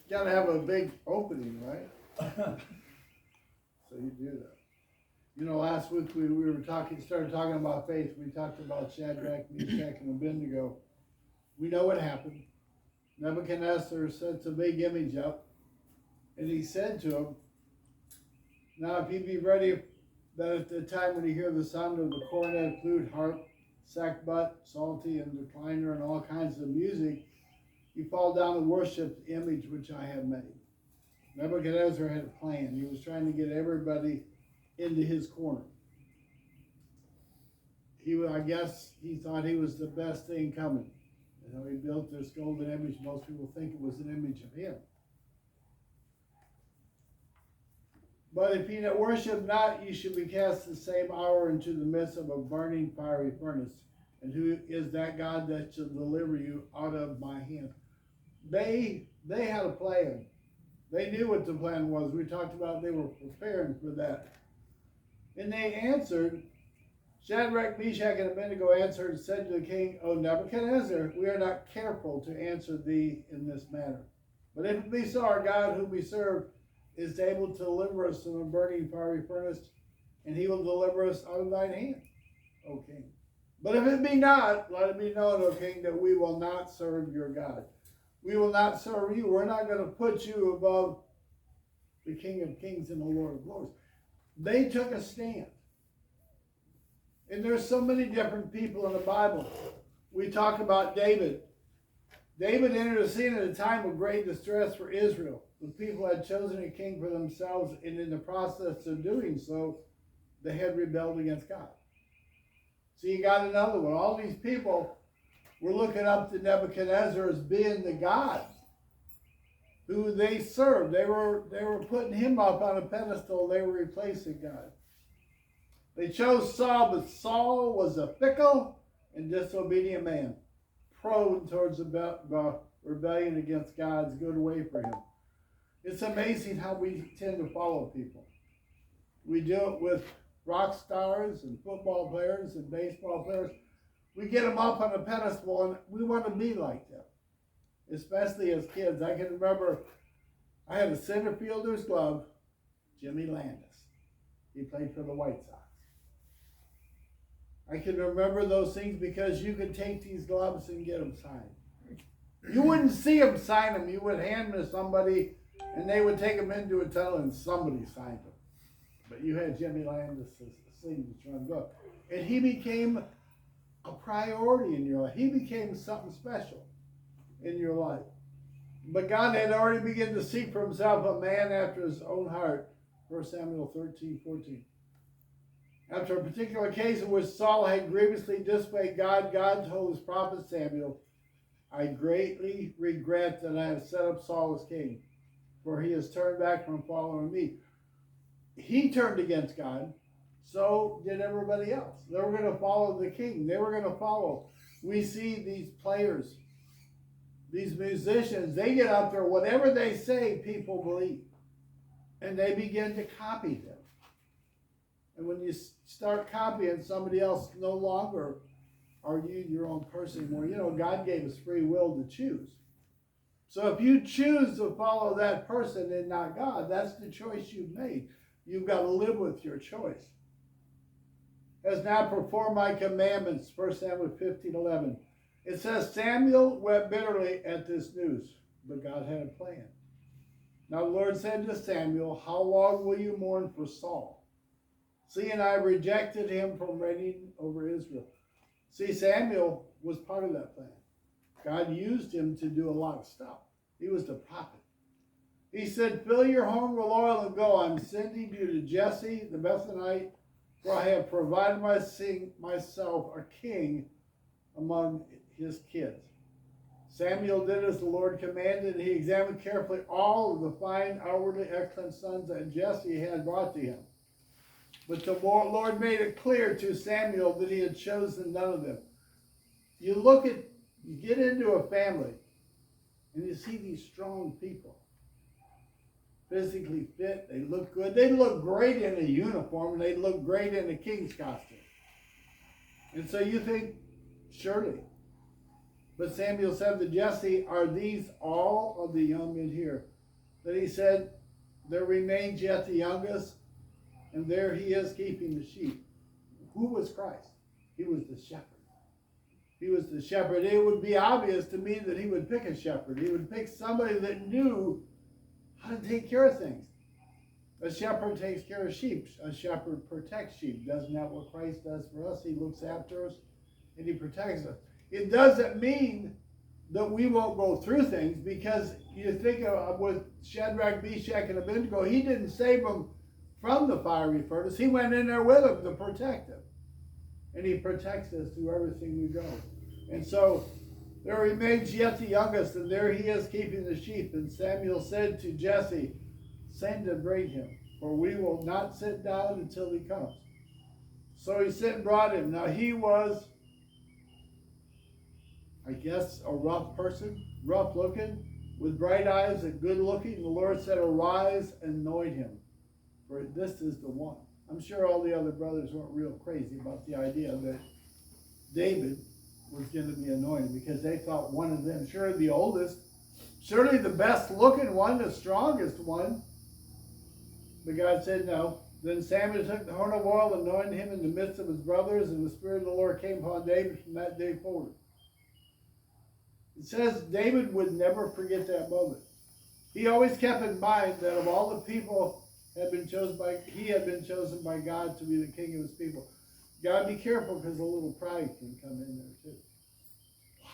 Gotta have a big opening, right? So you do that. You know, last week we were started talking about faith. We talked about Shadrach, Meshach, and Abednego. We know what happened. Nebuchadnezzar sets a big image up, and he said to him, now if you be ready, that at the time when you hear the sound of the cornet, flute, harp, sackbut, psaltery, and decliner, and all kinds of music, you fall down and worship the image which I have made. Nebuchadnezzar had a plan. He was trying to get everybody into his corner. I guess he thought he was the best thing coming. You know, he built this golden image. Most people think it was an image of him. But if ye worship not, ye should be cast the same hour into the midst of a burning fiery furnace. And who is that God that shall deliver you out of my hand? They had a plan. They knew what the plan was. We talked about they were preparing for that. And they answered, Shadrach, Meshach, and Abednego answered and said to the king, O Nebuchadnezzar, we are not careful to answer thee in this matter. But if it be so, our God whom we serve is able to deliver us from a burning fiery furnace, and he will deliver us out of thine hand, O king. But if it be not, let it be known, O king, that we will not serve your God. We will not serve you. We're not going to put you above the King of Kings and the Lord of Lords. They took a stand. And there's so many different people in the Bible. We talk about David. David entered a scene at a time of great distress for Israel. The people had chosen a king for themselves, and in the process of doing so, they had rebelled against God. So you got another one. All these people were looking up to Nebuchadnezzar as being the God who they served. They were putting him up on a pedestal. They were replacing God. They chose Saul, but Saul was a fickle and disobedient man, prone towards the rebellion against God's good way for him. It's amazing how we tend to follow people. We do it with rock stars and football players and baseball players. We get them up on a pedestal and we want to be like them, especially as kids. I can remember I had a center fielder's glove, Jimmy Landis. He played for the White Sox. I can remember those things because you could take these gloves and get them signed. You wouldn't see them sign them. You would hand them to somebody and they would take them into a tunnel and somebody signed them. But you had Jimmy Landis' signature on the glove. And he became a priority in your life. He became something special in your life. But God had already begun to seek for himself a man after his own heart. 1 Samuel 13:14. After a particular case in which Saul had grievously disobeyed God, God told his prophet Samuel, I greatly regret that I have set up Saul as king, for he has turned back from following me. He turned against God. So did everybody else. They were going to follow the king. They were going to follow. We see these players, these musicians, they get out there, whatever they say, people believe. And they begin to copy them. And when you start copying somebody else, no longer are you your own person anymore. You know, God gave us free will to choose. So if you choose to follow that person and not God, that's the choice you've made. You've got to live with your choice. Has not performed my commandments, 1 Samuel 15:11. It says, Samuel wept bitterly at this news, but God had a plan. Now the Lord said to Samuel, how long will you mourn for Saul? See, and I rejected him from reigning over Israel. See, Samuel was part of that plan. God used him to do a lot of stuff. He was the prophet. He said, fill your horn with oil and go. I'm sending you to Jesse the Bethlehemite, for I have provided myself a king among his kids. Samuel did as the Lord commanded, and he examined carefully all of the fine, outwardly excellent sons that Jesse had brought to him. But the Lord made it clear to Samuel that he had chosen none of them. You get into a family, and you see these strong people. Physically fit, they look good. They look great in a uniform, and they look great in a king's costume. And so you think, surely. But Samuel said to Jesse, are these all of the young men here? that he said, there remains yet the youngest, and there he is keeping the sheep. Who was Christ? He was the shepherd. He was the shepherd. It would be obvious to me that he would pick a shepherd. He would pick somebody that knew how to take care of things. A shepherd takes care of sheep. A shepherd protects sheep. Doesn't that what Christ does for us? He looks after us and he protects us. It doesn't mean that we won't go through things, because you think of with Shadrach, Meshach, and Abednego, he didn't save them from the fiery furnace. He went in there with them to protect them. And he protects us through everything we go. And so there remains yet the youngest, and there he is keeping the sheep. And Samuel said to Jesse, send and bring him, for we will not sit down until he comes. So he sent and brought him. Now he was, I guess, a rough person, rough looking, with bright eyes and good looking. The Lord said, arise and anoint him, for this is the one. I'm sure all the other brothers weren't real crazy about the idea that David was going to be anointed, because they thought one of them, sure the oldest, surely the best looking one, the strongest one. But God said no. Then Samuel took the horn of oil and anointed him in the midst of his brothers, and the Spirit of the Lord came upon David from that day forward. It says David would never forget that moment. He always kept in mind that of all the people he had been chosen by God to be the king of his people. God, be careful, because a little pride can come in there too. Wow,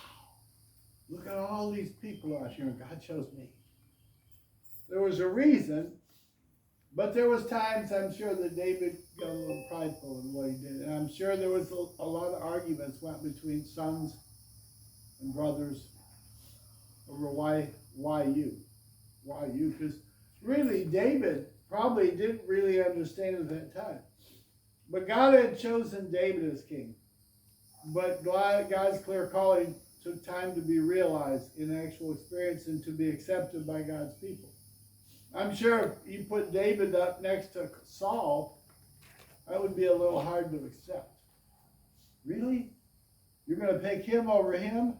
look at all these people out here, and God chose me. There was a reason, but there was times, I'm sure, that David got a little prideful in what he did. And I'm sure there was a lot of arguments went between sons and brothers over why you? Why you? Because really, David probably didn't really understand at that time. But God had chosen David as king. But God's clear calling took time to be realized in actual experience and to be accepted by God's people. I'm sure if you put David up next to Saul, that would be a little hard to accept. Really? You're going to pick him over him?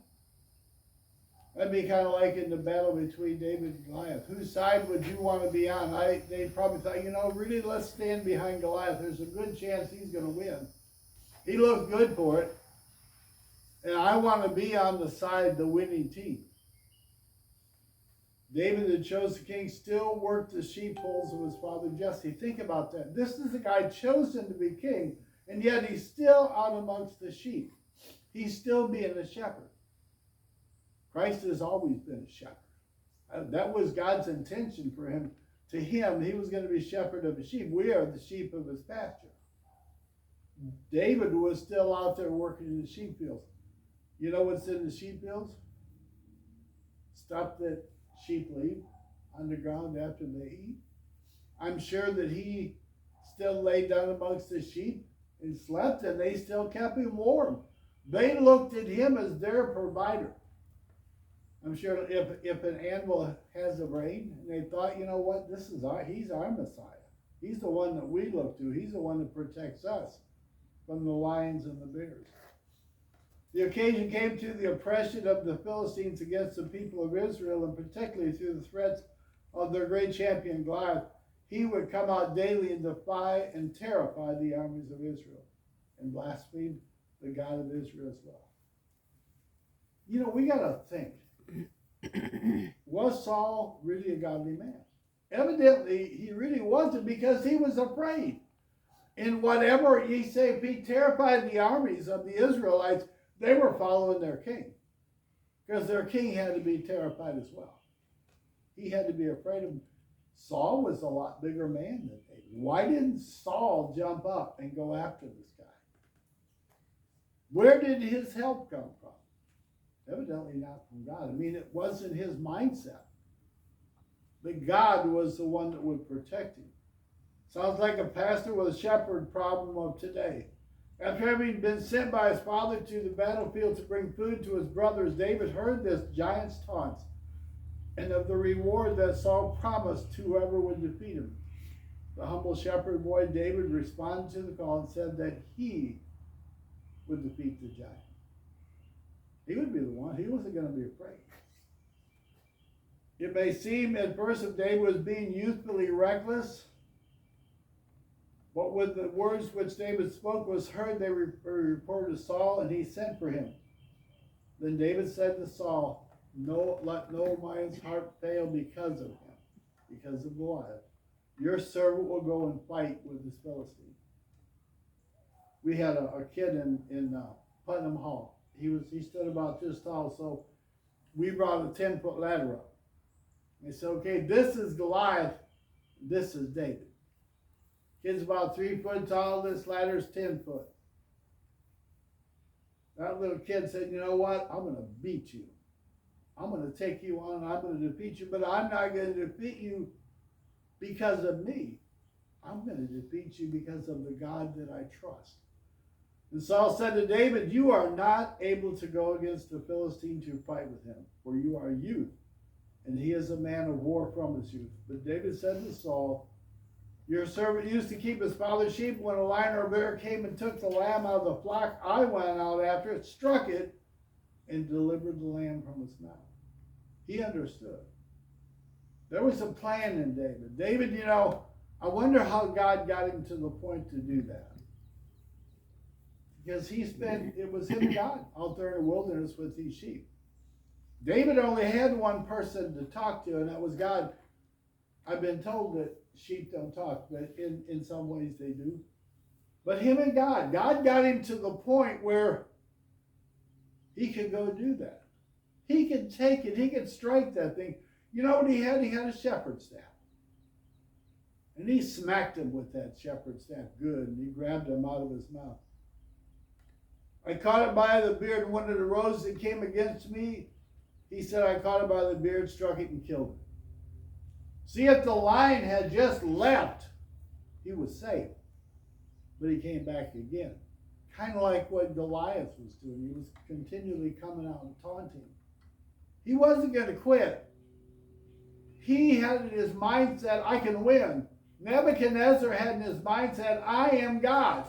That'd be kind of like in the battle between David and Goliath. Whose side would you want to be on? They probably thought, really, let's stand behind Goliath. There's a good chance he's going to win. He looked good for it. And I want to be on the side, the winning team. David, that chose the king, still worked the sheepfolds of his father Jesse. Think about that. This is the guy chosen to be king, and yet he's still out amongst the sheep. He's still being a shepherd. Christ has always been a shepherd. That was God's intention for him. To him, he was going to be shepherd of the sheep. We are the sheep of his pasture. David was still out there working in the sheep fields. You know what's in the sheep fields? Stuff that sheep leave on the ground after they eat. I'm sure that he still laid down amongst the sheep and slept, and they still kept him warm. They looked at him as their provider. I'm sure if an animal has a brain, and they thought, what, he's our Messiah. He's the one that we look to. He's the one that protects us from the lions and the bears. The occasion came to the oppression of the Philistines against the people of Israel, and particularly through the threats of their great champion Goliath. He would come out daily and defy and terrify the armies of Israel and blaspheme the God of Israel as well. We got to think. Was Saul really a godly man? Evidently, he really wasn't, because he was afraid. And whatever he said, if he terrified the armies of the Israelites, they were following their king, because their king had to be terrified as well. He had to be afraid of him. Saul was a lot bigger man than David. Why didn't Saul jump up and go after this guy? Where did his help come from? Evidently not from God. It wasn't his mindset. But God was the one that would protect him. Sounds like a pastor with a shepherd problem of today. After having been sent by his father to the battlefield to bring food to his brothers, David heard this giant's taunts and of the reward that Saul promised to whoever would defeat him. The humble shepherd boy David responded to the call and said that he would defeat the giant. He would be the one. He wasn't going to be afraid. It may seem at first that David was being youthfully reckless, but when the words which David spoke was heard, they reported to Saul, and he sent for him. Then David said to Saul, let no man's heart fail because of him, because of Goliath. Your servant will go and fight with this Philistine. We had a kid in Putnam Hall. He stood about this tall, so we brought a 10-foot ladder up. They said, okay, this is Goliath, this is David. Kid's about 3 foot tall, this ladder's 10 foot. That little kid said, you know what, I'm going to beat you. I'm going to take you on, I'm going to defeat you, but I'm not going to defeat you because of me. I'm going to defeat you because of the God that I trust. And Saul said to David, you are not able to go against the Philistine to fight with him, for you are a youth, and he is a man of war from his youth. But David said to Saul, your servant used to keep his father's sheep. When a lion or a bear came and took the lamb out of the flock, I went out after it, struck it, and delivered the lamb from its mouth. He understood. There was a plan in David. David, I wonder how God got him to the point to do that. Because it was him and God out there in the wilderness with these sheep. David only had one person to talk to, and that was God. I've been told that sheep don't talk, but in some ways they do. But him and God got him to the point where he could go do that. He could take it, he could strike that thing. You know what he had? He had a shepherd's staff. And he smacked him with that shepherd's staff good, and he grabbed him out of his mouth. I caught it by the beard, and when it arose and came against me, he said, I caught it by the beard, struck it, and killed it. See, if the lion had just left, he was safe. But he came back again. Kind of like what Goliath was doing. He was continually coming out and taunting. He wasn't going to quit. He had in his mindset, I can win. Nebuchadnezzar had in his mindset, I am God.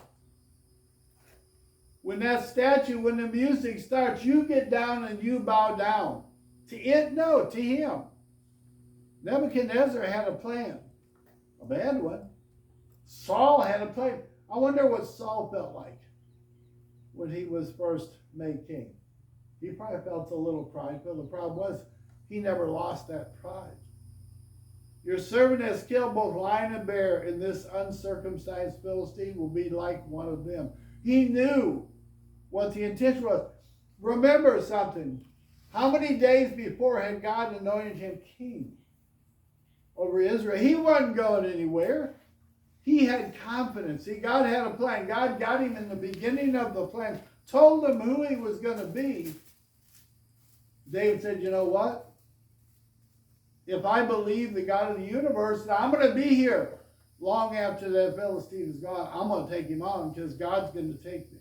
When that statue, when the music starts, you get down and you bow down. To it? No, to him. Nebuchadnezzar had a plan. A bad one. Saul had a plan. I wonder what Saul felt like when he was first made king. He probably felt a little prideful. The problem was he never lost that pride. Your servant has killed both lion and bear, and this uncircumcised Philistine will be like one of them. He knew what the intention was. Remember something. How many days before had God anointed him king over Israel? He wasn't going anywhere. He had confidence. See, God had a plan. God got him in the beginning of the plan, told him who he was going to be. David said, you know what? If I believe the God of the universe, I'm going to be here long after that Philistine is gone. I'm going to take him on because God's going to take me.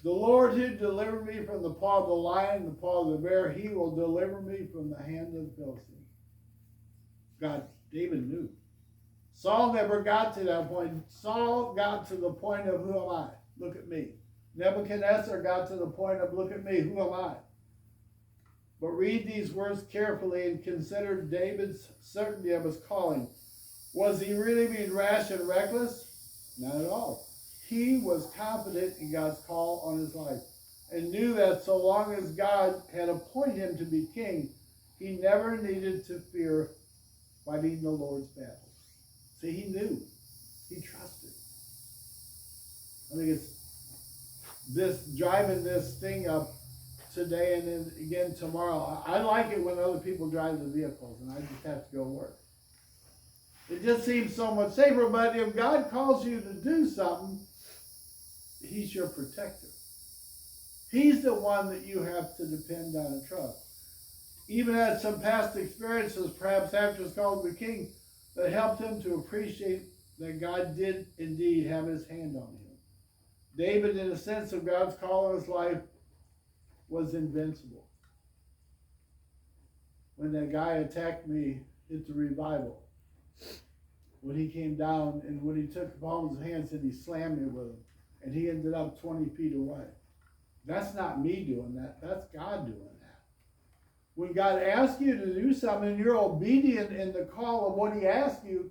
The Lord who delivered me from the paw of the lion, the paw of the bear, he will deliver me from the hand of the Philistine. God, David knew. Saul never got to that point. Saul got to the point of, who am I? Look at me. Nebuchadnezzar got to the point of, look at me, who am I? But read these words carefully and consider David's certainty of his calling. Was he really being rash and reckless? Not at all. He was confident in God's call on his life and knew that so long as God had appointed him to be king, he never needed to fear fighting the Lord's battles. See, he knew. He trusted. I think it's this driving this thing up today and then again tomorrow. I like it when other people drive the vehicles and I just have to go work. It just seems so much safer, but if God calls you to do something, he's your protector. He's the one that you have to depend on and trust. Even had some past experiences, perhaps after his call to be king, that helped him to appreciate that God did indeed have his hand on him. David, in a sense of God's call on his life, was invincible. When that guy attacked me at the revival, when he came down and when he took the palm of his hands and he slammed me with them, and he ended up 20 feet away. That's not me doing that. That's God doing that. When God asks you to do something and you're obedient in the call of what he asks you,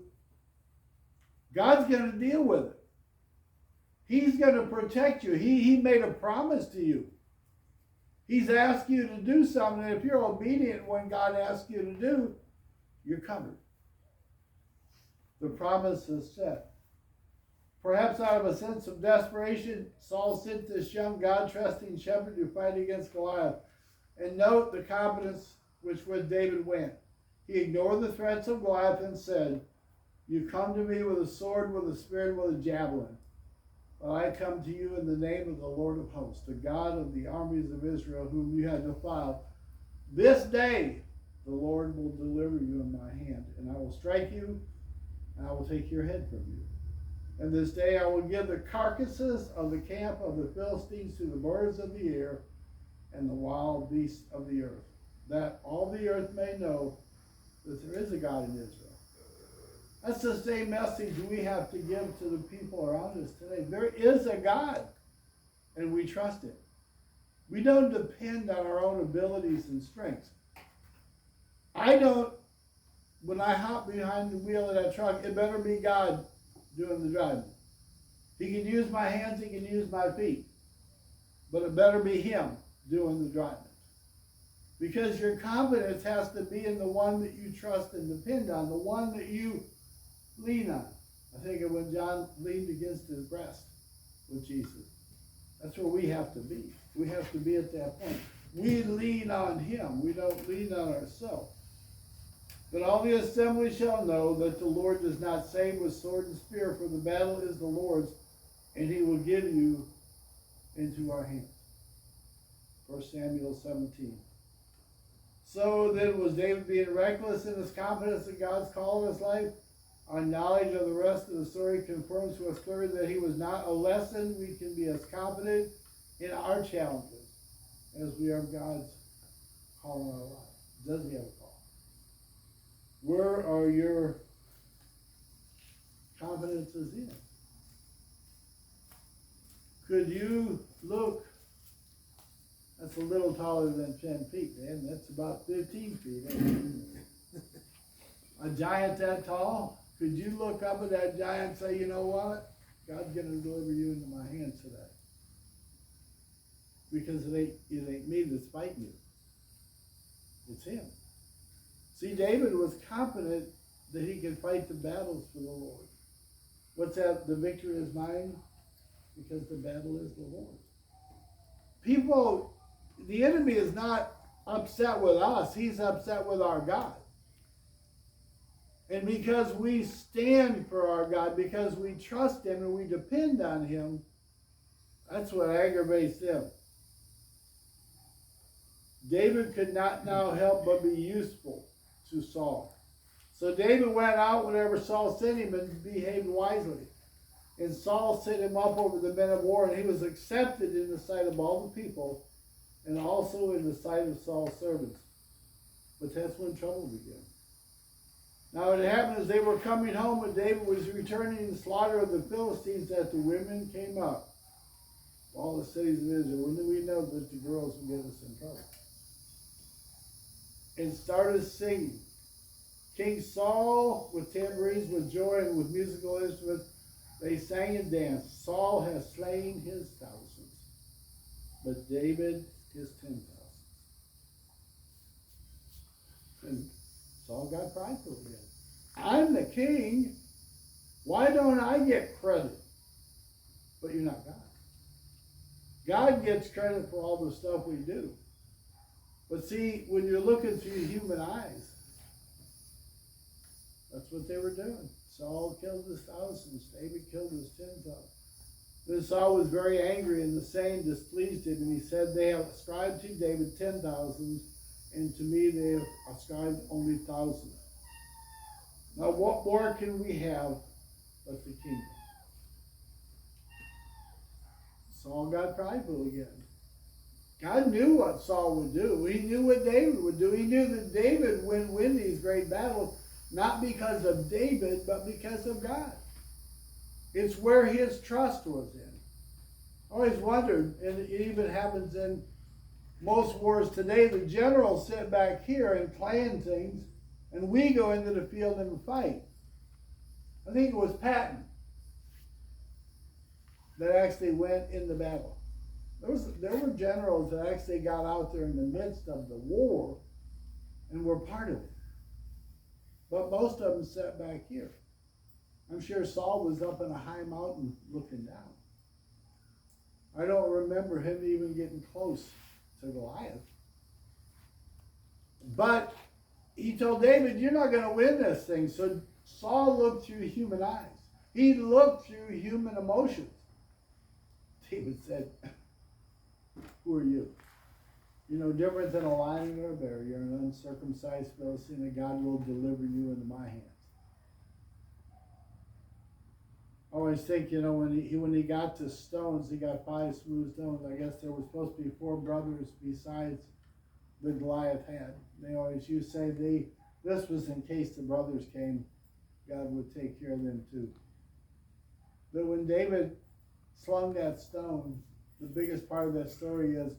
God's going to deal with it. He's going to protect you. He made a promise to you. He's asked you to do something, and if you're obedient when God asks you to do, you're covered. The promise is set. Perhaps out of a sense of desperation, Saul sent this young God-trusting shepherd to fight against Goliath. And note the confidence which with David went. He ignored the threats of Goliath and said, "You come to me with a sword, with a spear, and with a javelin. But I come to you in the name of the Lord of hosts, the God of the armies of Israel, whom you had defiled. This day the Lord will deliver you in my hand, and I will strike you, and I will take your head from you. And this day I will give the carcasses of the camp of the Philistines to the birds of the air and the wild beasts of the earth, that all the earth may know that there is a God in Israel." That's the same message we have to give to the people around us today. There is a God, and we trust him. We don't depend on our own abilities and strengths. When I hop behind the wheel of that truck, it better be God doing the driving. He can use my hands, he can use my feet, but it better be him doing the driving. Because your confidence has to be in the one that you trust and depend on, the one that you lean on. I think of when John leaned against his breast with Jesus. That's where we have to be. We have to be at that point. We lean on him. We don't lean on ourselves. But all the assembly shall know that the Lord does not save with sword and spear, for the battle is the Lord's, and he will give you into our hands. 1 Samuel 17. So then was David being reckless in his confidence in God's call in his life? Our knowledge of the rest of the story confirms to us clearly that he was not. A lesson: we can be as confident in our challenges as we are God's call in our life. Does he have a call? Where are your confidences in? Could you look? That's a little taller than 10 feet, man. That's about 15 feet. A giant that tall? Could you look up at that giant and say, "You know what? God's going to deliver you into my hands today"? Because it ain't me that's fighting you. It's him. See, David was confident that he could fight the battles for the Lord. What's that? The victory is mine because the battle is the Lord. The enemy is not upset with us. He's upset with our God. And because we stand for our God, because we trust him and we depend on him, that's what aggravates them. David could not now help but be useful to Saul. So David went out whenever Saul sent him and behaved wisely. And Saul set him up over the men of war, and he was accepted in the sight of all the people and also in the sight of Saul's servants. But that's when trouble began. Now it happened as they were coming home and David was returning the slaughter of the Philistines that the women came up. All the cities of Israel. When do we know that the girls would get us in trouble? And started singing. King Saul with tambourines, with joy, and with musical instruments, they sang and danced. Saul has slain his thousands, but David his 10,000. And Saul got prideful again. I'm the king. Why don't I get credit? But you're not God. God gets credit for all the stuff we do. But see, when you're looking through human eyes, that's what they were doing. Saul killed his thousands. David killed his 10,000. Then Saul was very angry, and the saying displeased him, and he said, "They have ascribed to David 10,000, and to me they have ascribed only thousands. Now what more can we have but the kingdom?" Saul got prideful again. God knew what Saul would do. He knew what David would do. He knew that David would win these great battles, not because of David, but because of God. It's where his trust was in. I always wondered, and it even happens in most wars today, the generals sit back here and plan things, and we go into the field and fight. I think it was Patton that actually went in the battle. There were generals that actually got out there in the midst of the war and were part of it. But most of them sat back here. I'm sure Saul was up in a high mountain looking down. I don't remember him even getting close to Goliath. But he told David, you're not going to win this thing. So Saul looked through human eyes. He looked through human emotions. David said, who are you? You're no different than a lion or a bear. You're an uncircumcised Philistine, and God will deliver you into my hands. I always think, when he got to stones, he got 5 smooth stones. I guess there were supposed to be 4 brothers besides the Goliath had. They always used to say this was in case the brothers came, God would take care of them too. But when David slung that stone, the biggest part of that story is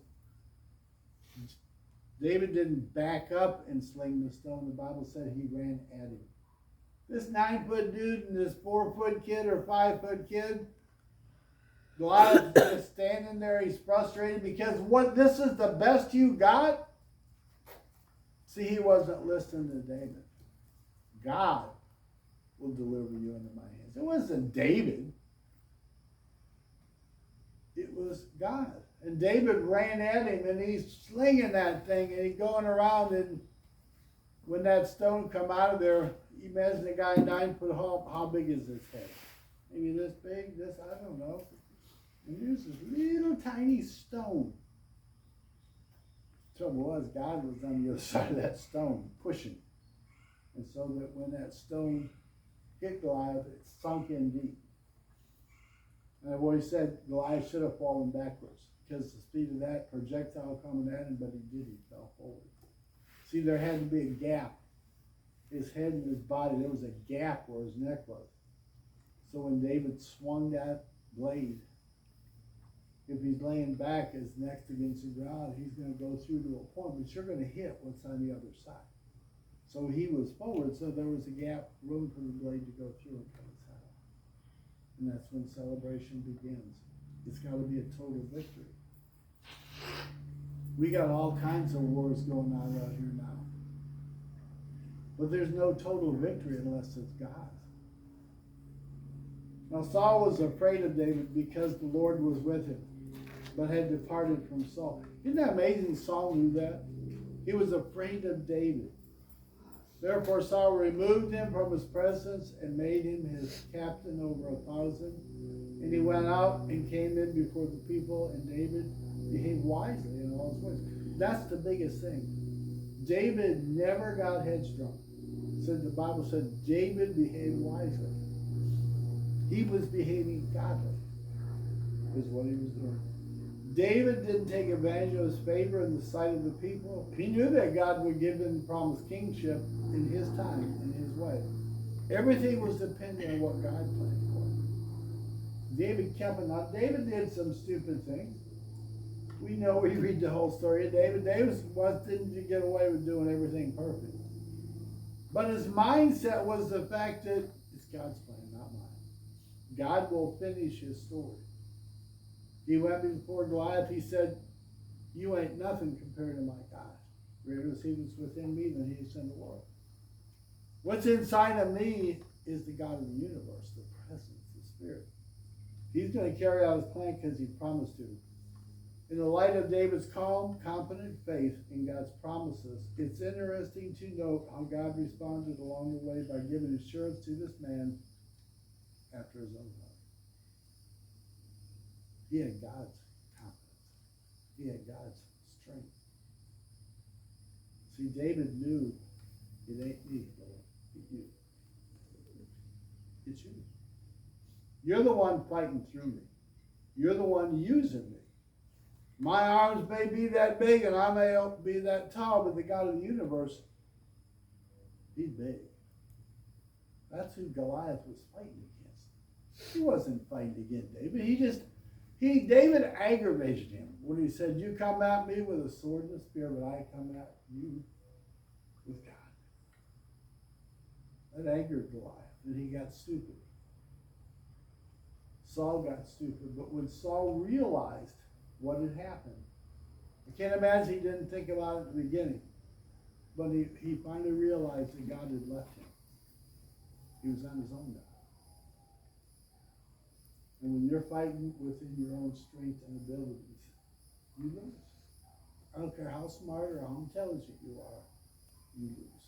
David didn't back up and sling the stone. The Bible said he ran at him. This 9-foot dude and this 4-foot kid or 5-foot kid, Goliath's just standing there. He's frustrated because this is the best you got? See, he wasn't listening to David. God will deliver you into my hands. It wasn't David. It was God. And David ran at him, and he's slinging that thing, and he's going around, and when that stone come out of there, you imagine a guy 9 foot tall, how big is his head? Maybe this big, I don't know. And here's this little tiny stone. The trouble was, God was on the other side of that stone, pushing. And so that when that stone hit Goliath, it sunk in deep. And I've always said Goliath should have fallen backwards because the speed of that projectile coming at him, but he did. He fell forward. See, there had to be a gap. His head and his body, there was a gap where his neck was. So when David swung that blade, if he's laying back, his neck's against the ground, he's going to go through to a point, but you're going to hit what's on the other side. So he was forward, so there was a gap, room for the blade to go through and cut his head off. And that's when celebration begins. It's got to be a total victory. We got all kinds of wars going on out here now. But there's no total victory unless it's God. Now Saul was afraid of David because the Lord was with him, but had departed from Saul. Isn't that amazing? Saul knew that. He was afraid of David. Therefore Saul removed him from his presence and made him his captain over 1,000. And he went out and came in before the people, and David behaved wisely in all his ways. That's the biggest thing. David never got headstrong. The Bible said David behaved wisely. He was behaving godly, is what he was doing. David didn't take advantage of his favor in the sight of the people. He knew that God would give him the promised kingship in his time, in his way. Everything was dependent on what God planned for him. David kept it up. David did some stupid things. We know, we read the whole story of David. David didn't get away with doing everything perfect. But his mindset was the fact that it's God's plan, not mine. God will finish his story. He went before Goliath. He said, you ain't nothing compared to my God. Greater is he that's within me than he is in the world. What's inside of me is the God of the universe, the presence, the Spirit. He's going to carry out his plan because he promised to. In the light of David's calm, confident faith in God's promises, it's interesting to note how God responded along the way by giving assurance to this man after his own heart. He had God's confidence. He had God's strength. See, David knew it ain't me, Lord. It's you. It's you. You're the one fighting through me. You're the one using me. My arms may be that big and I may be that tall, but the God of the universe, he's big. That's who Goliath was fighting against. He wasn't fighting against David. David aggravated him when he said, you come at me with a sword and a spear, but I come at you with God. That angered Goliath, and he got stupid. Saul got stupid, but when Saul realized what had happened, I can't imagine he didn't think about it at the beginning, but he finally realized that God had left him. He was on his own now. And when you're fighting within your own strength and abilities, you lose. I don't care how smart or how intelligent you are, you lose.